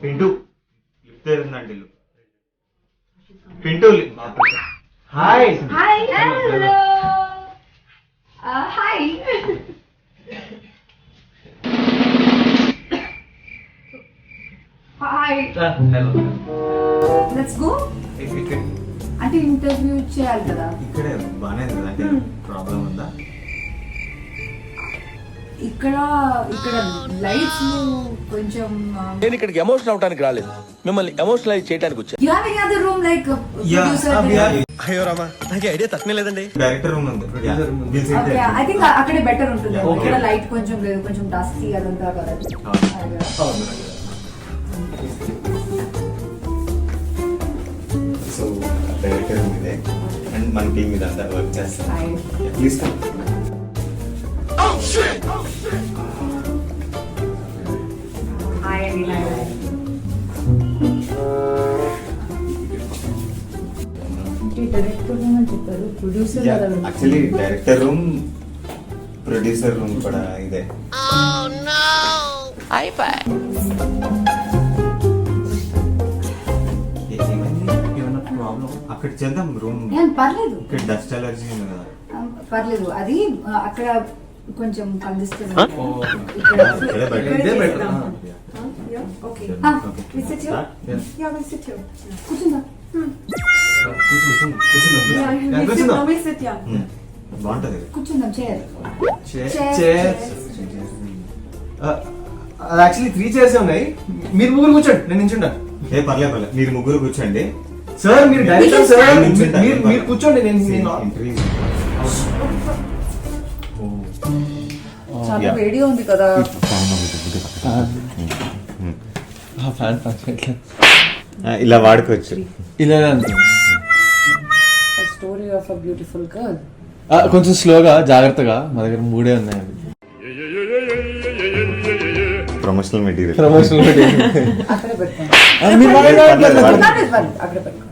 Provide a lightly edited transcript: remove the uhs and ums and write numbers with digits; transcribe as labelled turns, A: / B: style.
A: Pintu lift తెరుందండి Pintu hi
B: hi hello hi hi
A: hello
B: let's go. అంటే interview చేయాలి కదా
A: ఇక్కడే బానే ఉంది అంటే ప్రాబ్లం ఉందా?
B: ఇక్కడ లైట్స్ కొంచెం
C: నేను ఇక్కడికి ఎమోషనల్ అవడానికి రాలేదు, మిమ్మల్ని ఎమోషనలైజ్ చేయడానికి వచ్చాను.
B: You have any other room like producer?
C: అయ్యో రామా, నాకు ఐడియా తక్కువ లేదండి.
A: డైరెక్టర్ రూమ్ ఉంది.
B: ఓకే, ఐ థింక్ అక్కడే బెటర్ ఉంటుంది. ఇక్కడ లైట్ కొంచెం లేదు, కొంచెం డస్టీ అదంతా కదా.
A: సో డైరెక్టర్ రూమ్ ఇదే అండ్ మన టీం మీద అంతా వర్క్ చేస్తాం. Please come.
B: హాయ్ అండి. డైరెక్టర్ రూమ్ అని చెప్పారు, producer
A: actually director room producer room కూడా ఇదే. ఏమన్నా ప్రాబ్లం? అక్కడ చేద్దాం రూమ్.
B: పర్లేదు,
A: ఇక్కడ డస్ట్ అలర్జీ ఉంది కదా.
B: పర్లేదు. అది అక్కడ కొంచెం కలుస్తుంది.
A: బాగుంటది.
B: కూర్చుందాం.
D: యాక్చువల్లీ 3 చైర్స్ ఉన్నాయి, మీరు ముగ్గురు కూర్చోండి, నేను నించుంటాను.
A: పర్లేదు మీరు ముగ్గురు కూర్చోండి.
D: సార్ మీరు డైరెక్టర్ సార్, మీరు కూర్చోండి. నేను
B: చాలా వేడిగా ఉంది కదా.
A: ఇలా వాడుకోవచ్చు.
D: ఇలా
B: story of a beautiful girl.
D: కొంచెం స్లోగా, జాగ్రత్తగా, మా దగ్గర 3 ఉన్నాయి.
A: ప్రమోషనల్ మెటీరియల్
B: అక్కడే పెట్టుకోండి. అక్కడే పెట్టుకోండి.